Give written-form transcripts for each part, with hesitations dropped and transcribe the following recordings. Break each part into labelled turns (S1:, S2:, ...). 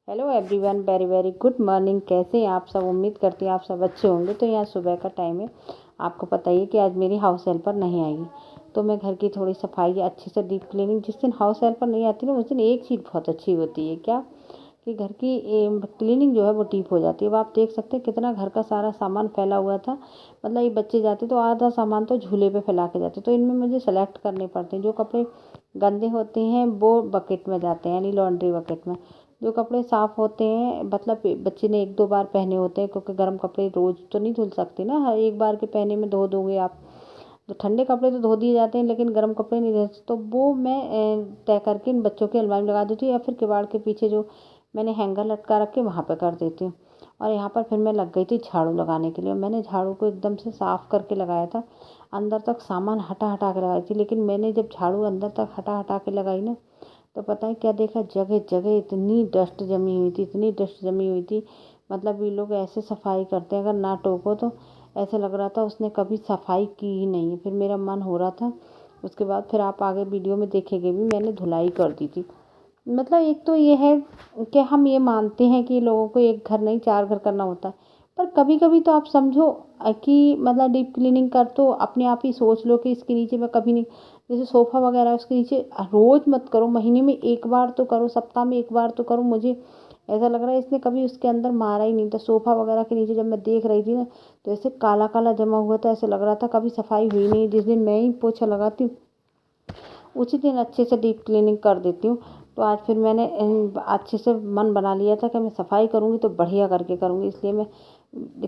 S1: Hello everyone, very very good morning. कैसे हैं आप सब? उम्मीद करती हैं आप सब अच्छे होंगे। तो यहाँ सुबह का टाइम है। आपको पता ही है कि आज मेरी हाउस हेल्पर नहीं आएगी, तो मैं घर की थोड़ी सफाई अच्छे से डीप क्लीनिंग। जिस दिन हाउस हेल्पर नहीं आती ना, उस दिन एक चीज़ बहुत अच्छी होती है, क्या कि घर की क्लीनिंग जो है वो डीप हो जाती है। अब आप देख सकते हैं कितना घर का सारा सामान फैला हुआ था। मतलब ये बच्चे जाते तो आधा सामान तो झूले पे फैला के जाते, तो इनमें मुझे सेलेक्ट करने पड़ते हैं। जो कपड़े गंदे होते हैं वो बकेट में जाते हैं, यानी लॉन्ड्री बकेट में। जो कपड़े साफ़ होते हैं, मतलब बच्चे ने एक दो बार पहने होते हैं, क्योंकि गर्म कपड़े रोज़ तो नहीं धुल सकते ना, हर एक बार के पहने में धो दोगे आप। तो ठंडे कपड़े तो धो दिए जाते हैं, लेकिन गर्म कपड़े नहीं धोते। तो वो मैं तय करके इन बच्चों की अलमारी में लगा देती हूँ, या फिर किवाड़ के पीछे जो मैंने हैंगर लटका रखे वहाँ पे कर देती हूँ। और यहाँ पर फिर मैं लग गई थी झाड़ू लगाने के लिए। मैंने झाड़ू को एकदम से साफ़ करके लगाया था, अंदर तक सामान हटा हटा के लगाई थी। लेकिन मैंने जब झाड़ू अंदर तक हटा हटा के लगाई ना, तो पता है क्या देखा? जगह जगह इतनी डस्ट जमी हुई थी, इतनी डस्ट जमी हुई थी। मतलब ये लोग ऐसे सफाई करते हैं, अगर ना टोको तो ऐसे लग रहा था उसने कभी सफाई की ही नहीं है। फिर मेरा मन हो रहा था। उसके बाद फिर आप आगे वीडियो में देखेंगे भी, मैंने धुलाई कर दी थी। मतलब एक तो ये है कि हम ये मानते हैं कि लोगों को एक घर नहीं चार घर करना होता है, पर कभी कभी तो आप समझो कि मतलब डीप क्लीनिंग कर, तो अपने आप ही सोच लो कि इसके नीचे मैं कभी नहीं, जैसे सोफ़ा वगैरह है उसके नीचे रोज़ मत करो, महीने में एक बार तो करो, सप्ताह में एक बार तो करो। मुझे ऐसा लग रहा है इसने कभी उसके अंदर मारा ही नहीं था। सोफ़ा वगैरह के नीचे जब मैं देख रही थी ना, तो ऐसे काला काला जमा हुआ था, ऐसे लग रहा था कभी सफाई हुई नहीं। जिस दिन मैं ही पोछा लगाती हूँ, उसी दिन अच्छे से डीप क्लीनिंग कर देती हूँ। तो आज फिर मैंने अच्छे से मन बना लिया था कि मैं सफाई करूँगी तो बढ़िया करके करूँगी। इसलिए मैं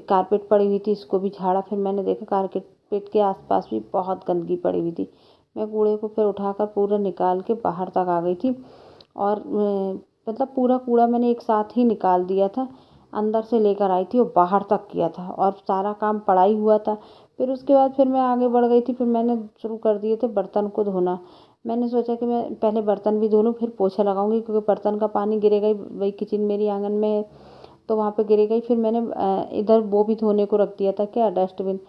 S1: कारपेट पड़ी हुई थी, इसको भी झाड़ा। फिर मैंने देखा कारपेट के आसपास भी बहुत गंदगी पड़ी हुई थी। मैं कूड़े को फिर उठाकर पूरा निकाल के बाहर तक आ गई थी। और मतलब पूरा कूड़ा मैंने एक साथ ही निकाल दिया था, अंदर से लेकर आई थी और बाहर तक किया था, और सारा काम पड़ा ही हुआ था। फिर उसके बाद फिर मैं आगे बढ़ गई थी। फिर मैंने शुरू कर दिए थे बर्तन को धोना। मैंने सोचा कि मैं पहले बर्तन भी धो लूँ, फिर पोछा लगाऊंगी, क्योंकि बर्तन का पानी गिरेगा ही। वही किचन मेरी आंगन में है, तो वहाँ पे गिरेगा ही। फिर मैंने इधर वो भी धोने को रख दिया था, क्या, डस्टबिन।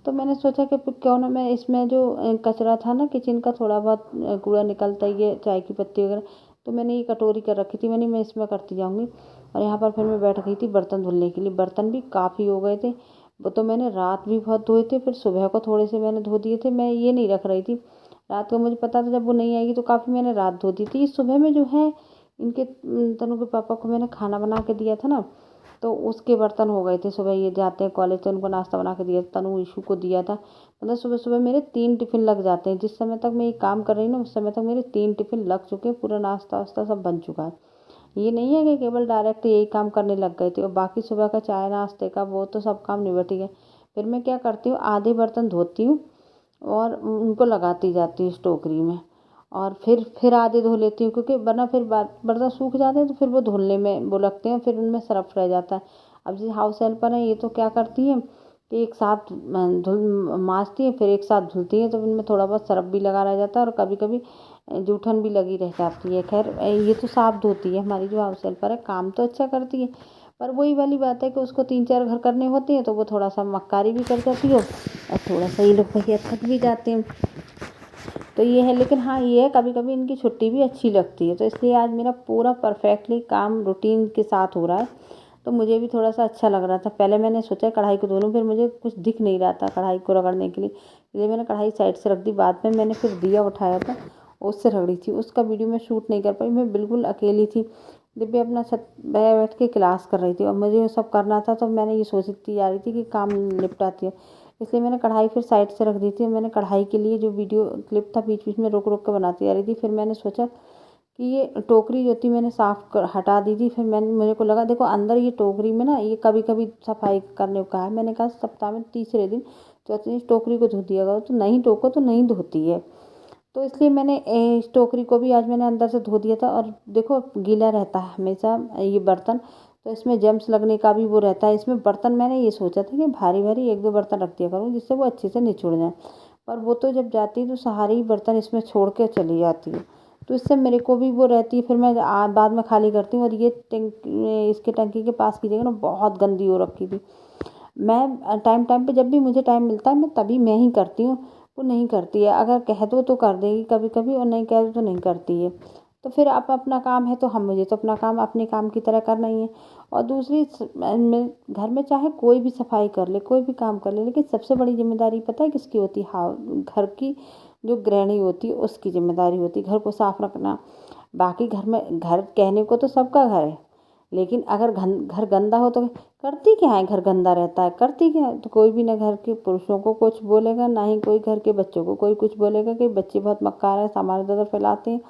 S1: तो मैंने सोचा कि फिर क्यों ना मैं इसमें जो कचरा था ना किचन का, थोड़ा बहुत कूड़ा निकलता ही है, चाय की पत्ती वगैरह, तो मैंने ये कटोरी कर रखी थी। मैं इसमें करती जाऊँगी। और यहाँ पर फिर मैं बैठ गई थी बर्तन धुलने के लिए। बर्तन भी काफ़ी हो गए थे, वो तो मैंने रात भी बहुत धोए थे, फिर सुबह को थोड़े से मैंने धो दिए थे। मैं ये नहीं रख रही थी रात को, मुझे पता था जब वो नहीं आएगी, तो काफ़ी मैंने रात धो दी थी। सुबह में जो है इनके तनु के पापा को मैंने खाना बना के दिया था ना, तो उसके बर्तन हो गए थे। सुबह ये जाते हैं कॉलेज, तो उनको नाश्ता बना के दिया था, तनु ईशू को दिया था। मतलब सुबह सुबह मेरे 3 टिफ़िन लग जाते हैं। जिस समय तक मैं ये काम कर रही हूँ ना, उस समय तक मेरे 3 टिफ़िन लग चुके हैं, पूरा नाश्ता वास्ता सब बन चुका है। ये नहीं है कि केवल डायरेक्ट यही काम करने लग गए थे। और बाकी सुबह का चाय नाश्ते का वो तो सब काम निपट ही गए। फिर मैं क्या करती हूँ, आधे बर्तन धोती हूँ और उनको लगाती जाती हूँ इस टोकरी में, और फिर आधे धो लेती हूँ, क्योंकि वरना फिर बर्तन सूख जाते हैं तो फिर वो धुलने में वो लगते हैं, फिर उनमें सरफ रह जाता है। अब जैसे हाउस हेल्पर है, ये तो क्या करती है कि एक साथ धुल माँजती है, फिर एक साथ धुलती है, तो उनमें थोड़ा बहुत सरफ भी लगा रह जाता है, और कभी कभी जूठन भी लगी रह जाती है। खैर ये तो साफ धोती है हमारी जो हाउस हेल्पर है, काम तो अच्छा करती है। पर वही वाली बात है कि उसको 3 4 घर करने होते हैं, तो वो थोड़ा सा मक्कारी भी कर जाती हो, और थोड़ा सा ये लोग भैया थक भी जाते हैं। तो ये है। लेकिन हाँ ये है, कभी कभी इनकी छुट्टी भी अच्छी लगती है। तो इसलिए आज मेरा पूरा परफेक्टली काम रूटीन के साथ हो रहा है, तो मुझे भी थोड़ा सा अच्छा लग रहा था। पहले मैंने सोचा कढ़ाई को धो लूँ, फिर मुझे कुछ दिख नहीं रहा था कढ़ाई को रगड़ने के लिए, इसलिए मैंने कढ़ाई साइड से रख दी। बाद में मैंने फिर दिया उठाया था, उससे रगड़ी थी। उसका वीडियो मैं शूट नहीं कर पाई, मैं बिल्कुल अकेली थी। दिव्या अपना छत बैठ के क्लास कर रही थी, और मुझे वो सब करना था। तो मैंने ये सोचती जा रही थी कि काम निपटाती है, इसलिए मैंने कढ़ाई फिर साइड से रख दी थी। मैंने कढ़ाई के लिए जो वीडियो क्लिप था बीच बीच में रोक रोक के बनाती जा रही थी। फिर मैंने सोचा कि ये टोकरी जो थी मैंने साफ कर हटा दी थी। फिर मेरे को लगा, देखो अंदर ये टोकरी में ना, ये कभी कभी सफाई करने को कहा है। मैंने कहा सप्ताह में तीसरे दिन चौथे दिन इस टोकरी को धो दिया करो, तो नहीं टोको तो नहीं धोती है। तो इसलिए मैंने इस टोकरी को भी आज मैंने अंदर से धो दिया था। और देखो गीला रहता है हमेशा ये बर्तन, तो इसमें जम्स लगने का भी वो रहता है। इसमें बर्तन मैंने ये सोचा था कि भारी भारी एक दो बर्तन रख दिया करूँ, जिससे वो अच्छे से निचुड़ जाए। पर वो तो जब जाती है तो सारे ही बर्तन इसमें छोड़ के चली जाती है, तो इससे मेरे को भी वो रहती है। फिर मैं बाद में खाली करती हूँ। और ये इसके टंकी के पास की जगह ना बहुत गंदी हो रखी थी। मैं टाइम टाइम पे जब भी मुझे टाइम मिलता है मैं तभी मैं ही करती हूँ, वो नहीं करती है। अगर कह दो तो कर देगी कभी कभी, और नहीं कह दो तो नहीं करती है। तो फिर आप अपना काम है तो हम मुझे तो अपना काम अपने काम की तरह करना ही है। और दूसरी घर में चाहे कोई भी सफाई कर ले, कोई भी काम कर ले, लेकिन सबसे बड़ी जिम्मेदारी पता है किसकी होती है? हाँ, घर की जो गृहिणी होती है उसकी जिम्मेदारी होती है घर को साफ रखना। बाकी घर में, घर कहने को तो सबका घर है, लेकिन अगर घर गंदा हो तो करती क्या है? घर गंदा रहता है, करती क्या है? तो कोई भी ना घर के पुरुषों को कुछ बोलेगा, ना ही कोई घर के बच्चों को कोई कुछ बोलेगा कि बच्चे बहुत मक्कार है, सामान इधर उधर फैलाते हैं,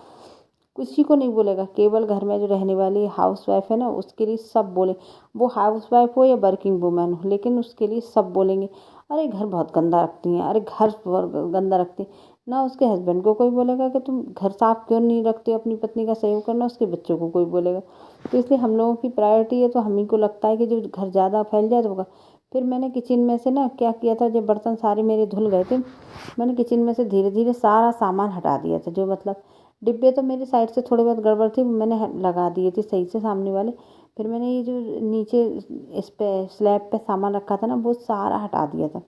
S1: किसी को नहीं बोलेगा। केवल घर में जो रहने वाली हाउस वाइफ है ना, उसके लिए सब बोले, वो हाउस वाइफ हो या वर्किंग वूमेन हो, लेकिन उसके लिए सब बोलेंगे, अरे घर बहुत गंदा रखती हैं, अरे घर बहुत गंदा रखती हैं। ना उसके हस्बैंड को कोई बोलेगा कि तुम घर साफ क्यों नहीं रखते हो, अपनी पत्नी का सहयोग करना, उसके बच्चों को कोई बोलेगा। तो इसलिए हम लोगों की प्रायोरिटी है, तो हम ही को लगता है कि जो घर ज़्यादा फैल जाए तो होगा। फिर मैंने किचन में से ना क्या किया था, जब बर्तन सारे मेरे धुल गए थे, मैंने किचन में से धीरे धीरे सारा सामान हटा दिया था। जो मतलब डिब्बे तो मेरी साइड से थोड़ी बहुत गड़बड़ थी, मैंने लगा दिए थे सही से सामने वाले। फिर मैंने ये जो नीचे इस पे स्लैब पे सामान रखा था ना, वो सारा हटा दिया था।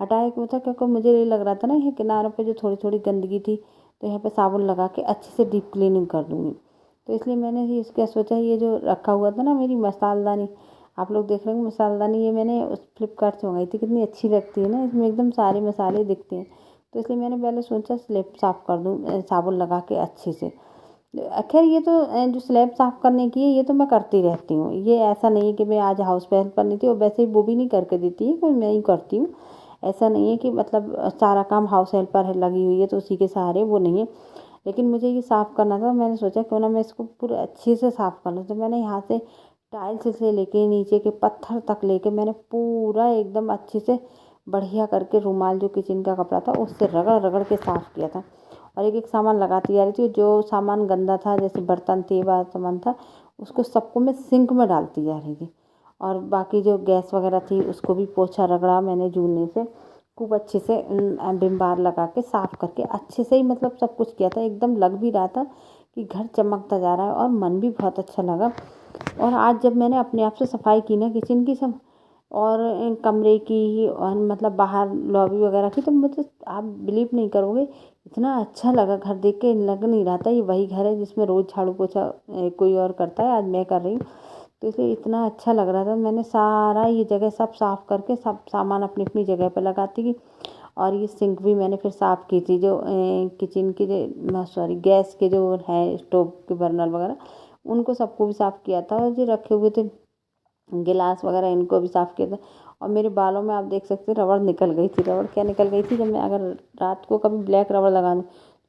S1: हटाया क्यों था? क्योंकि मुझे ये लग रहा था ना, ये किनारों पे जो थोड़ी थोड़ी गंदगी थी, तो यहाँ पे साबुन लगा के अच्छे से डीप क्लीनिंग कर दूँगी। तो इसलिए मैंने ये क्या सोचा, ये जो रखा हुआ था ना मेरी मसालदानी, आप लोग देख रहे होंगे मसालदानी, ये मैंने उस फ्लिपकार्ट से मंगाई थी। कितनी अच्छी लगती है ना, इसमें एकदम सारे मसाले दिखते हैं। तो इसलिए मैंने पहले सोचा स्लैब साफ़ कर दूँ साबुन लगा के अच्छे से। खैर ये तो जो स्लैब साफ़ करने की है, ये तो मैं करती रहती हूँ। ये ऐसा नहीं है कि मैं आज हाउस हेल्प करनी थी, और वैसे ही वो भी नहीं करके देती है, कोई मैं ही करती हूँ। ऐसा नहीं है कि मतलब सारा काम हाउस हेल्पर लगी हुई है तो उसी के सहारे, वो नहीं है। लेकिन मुझे ये साफ़ करना था, मैंने सोचा क्यों ना मैं इसको पूरे अच्छे से साफ़ कर लूँ। तो मैंने यहाँ से टाइल्स से लेके नीचे के पत्थर तक लेके मैंने पूरा एकदम अच्छे से बढ़िया करके रुमाल, जो किचन का कपड़ा था, उससे रगड़ रगड़ के साफ़ किया था। और एक एक सामान लगाती जा रही थी। जो सामान गंदा था, जैसे बर्तन थे, सामान था, उसको सबको मैं सिंक में डालती जा रही थी। और बाकी जो गैस वगैरह थी, उसको भी पोछा रगड़ा मैंने जूने से, खूब अच्छे से विम बार लगा के साफ़ करके अच्छे से ही मतलब सब कुछ किया था। एकदम लग भी रहा था कि घर चमकता जा रहा है, और मन भी बहुत अच्छा लगा। और आज जब मैंने अपने आप से सफाई की ना किचन की सब, और कमरे की, और मतलब बाहर लॉबी वगैरह की, तो मुझे, आप बिलीव नहीं करोगे, इतना अच्छा लगा घर देख के। लग नहीं रहा था ये वही घर है जिसमें रोज़ झाड़ू पोछा कोई और करता है, आज मैं कर रही हूँ। तो इसलिए इतना अच्छा लग रहा था। मैंने सारा ये जगह सब साफ़ करके सब सामान अपनी अपनी जगह पर लगाती गई। और ये सिंक भी मैंने फिर साफ़ की थी, जो किचन के जो सॉरी गैस के जो है स्टोव के बर्नर वगैरह, उनको सबको भी साफ़ किया था। और जो रखे हुए थे गिलास वगैरह, इनको भी साफ़ किया था। और मेरे बालों में आप देख सकते हैं रबड़ निकल गई थी। रबड़ क्या निकल गई थी, जब मैं अगर रात को कभी ब्लैक रबड़ लगाने,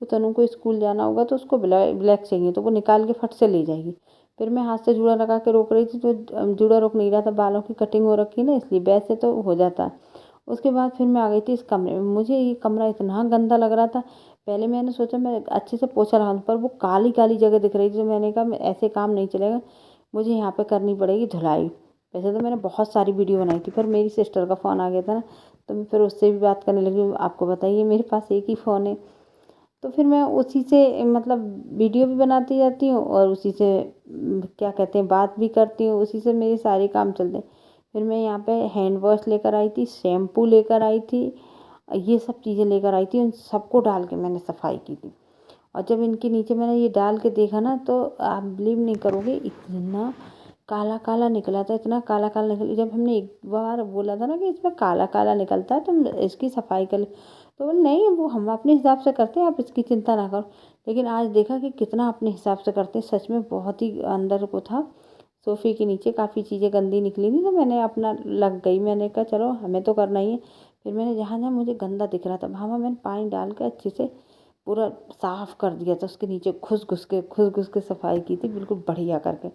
S1: तो तनु को स्कूल जाना होगा तो उसको ब्लैक चाहिए, तो वो निकाल के फट से ले जाएगी। फिर मैं हाथ से जूड़ा लगा के रोक रही थी, तो जूड़ा रोक नहीं रहा था, बालों की कटिंग हो रखी ना, इसलिए वैसे तो हो जाता है। उसके बाद फिर मैं आ गई थी इस कमरे में। मुझे ये कमरा इतना गंदा लग रहा था। पहले मैंने सोचा मैं अच्छे से पोछा लगाऊं, पर वो काली काली जगह दिख रही थी। तो मैंने कहा मैं ऐसे काम नहीं चलेगा, मुझे यहाँ पे करनी पड़ेगी धुलाई। वैसे तो मैंने बहुत सारी वीडियो बनाई थी, पर मेरी सिस्टर का फ़ोन आ गया था ना, तो मैं फिर उससे भी बात करने लगी। आपको बताइए मेरे पास एक ही फ़ोन है, तो फिर मैं उसी से मतलब वीडियो भी बनाती जाती हूँ, और उसी से क्या कहते हैं, बात भी करती हूँ, उसी से मेरे सारे काम चलते हैं। फिर मैं यहाँ पे हैंड वॉश लेकर आई थी, शैम्पू लेकर आई थी, ये सब चीज़ें लेकर आई थी। उन सबको डाल के मैंने सफाई की थी। और जब इनके नीचे मैंने ये डाल के देखा ना, तो आप बिलीव नहीं करोगे, इतना काला काला निकला था, इतना काला काला निकला। जब हमने एक बार बोला था ना कि इसमें काला काला निकलता है, तो इसकी सफाई कर, तो बोले नहीं, वो हम अपने हिसाब से करते हैं, आप इसकी चिंता ना करो। लेकिन आज देखा कि कितना अपने हिसाब से करते हैं। सच में बहुत ही अंदर को था, सोफ़े के नीचे काफ़ी चीज़ें गंदी निकली थी, तो मैंने अपना लग गई, मैंने कहा चलो हमें तो करना ही है। फिर मैंने जहाँ जहाँ मुझे गंदा दिख रहा था, वहाँ मैंने पानी डाल के अच्छे से पूरा साफ़ कर दिया था। उसके नीचे घुस घुस के सफाई की थी, बिल्कुल बढ़िया करके।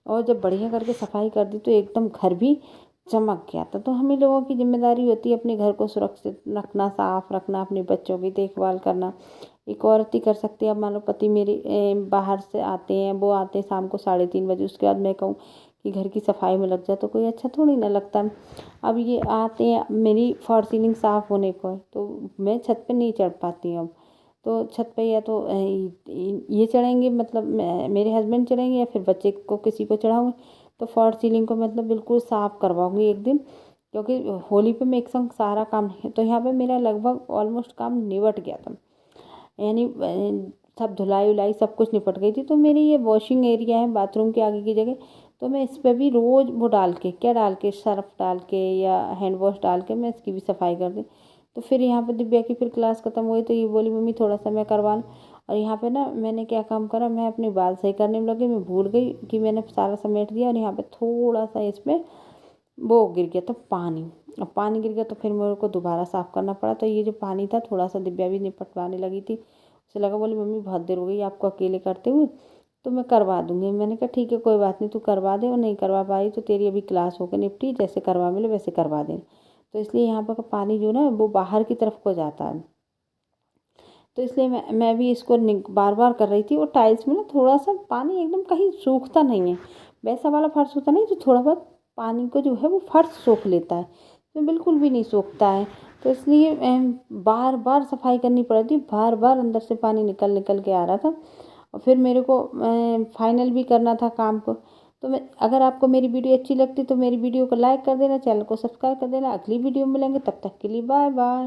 S1: और जब बढ़िया करके सफाई कर दी, तो एकदम घर भी चमक गया था। तो हम ही लोगों की जिम्मेदारी होती है अपने घर को सुरक्षित रखना, साफ़ रखना, अपने बच्चों की देखभाल करना। एक औरत ही कर सकती है। अब मान लो पति मेरे बाहर से आते हैं, वो आते हैं शाम को 3:30 बजे, उसके बाद मैं कहूँ कि घर की सफाई में लग जाए, तो कोई अच्छा थोड़ी ना लगता। अब ये आते हैं, मेरी फॉर सीलिंग साफ़ होने को है, तो मैं छत पे नहीं चढ़ पाती हूँ अब। तो छत पे या तो ये चढ़ेंगे, मतलब मेरे हस्बैंड चढ़ेंगे, या फिर बच्चे को किसी को चढ़ाऊँगी। तो फॉर सीलिंग को मतलब बिल्कुल साफ़ करवाऊँगी एक दिन, क्योंकि होली पे मैं एक संग सारा काम है। तो यहाँ पे मेरा लगभग ऑलमोस्ट काम निबट गया था। यानी सब धुलाई उलाई सब कुछ निपट गई थी। तो मेरी ये वॉशिंग एरिया है बाथरूम के आगे की जगह, तो मैं इस पर भी रोज़ वो डाल के, क्या डाल के, सर्फ डाल के या हैंड वॉश डाल के मैं इसकी भी सफाई कर दी। तो फिर यहाँ पर दिव्या की फिर क्लास ख़त्म हुई तो ये बोली मम्मी थोड़ा सा मैं करवा लूँ। और यहाँ पे ना मैंने क्या काम करा, मैं अपने बाल सही करने में लगी, मैं भूल गई कि मैंने सारा समेट दिया और यहाँ पे थोड़ा सा इसमें वो गिर गया था पानी। अब पानी गिर गया तो फिर मेरे को दोबारा साफ़ करना पड़ा। तो ये जो पानी था थोड़ा सा दिव्या भी निपटवाने लगी थी, उसे लगा, बोली मम्मी बहुत देर हो गई आपको अकेले करते हुए, तो मैं करवा दूँगी। मैंने कहा ठीक है कोई बात नहीं, तू करवा दे, और नहीं करवा पाई तो तेरी अभी क्लास होकर निपटी, जैसे करवा मिले वैसे करवा दे। तो इसलिए यहाँ पर पानी जो ना वो बाहर की तरफ को जाता है, तो इसलिए मैं भी इसको बार बार कर रही थी। और टाइल्स में ना थोड़ा सा पानी एकदम कहीं सूखता नहीं है, वैसा वाला फर्श होता नहीं जो थोड़ा बहुत पानी को जो है वो फर्श सोख लेता है, तो बिल्कुल भी नहीं सोखता है। तो इसलिए बार बार सफाई करनी पड़ रही थी, बार बार अंदर से पानी निकल निकल के आ रहा था। और फिर मेरे को फाइनल भी करना था काम को। तो मैं, अगर आपको मेरी वीडियो अच्छी लगती तो मेरी वीडियो को लाइक कर देना, चैनल को सब्सक्राइब कर देना। अगली वीडियो में मिलेंगे, तब तक के लिए बाय बाय।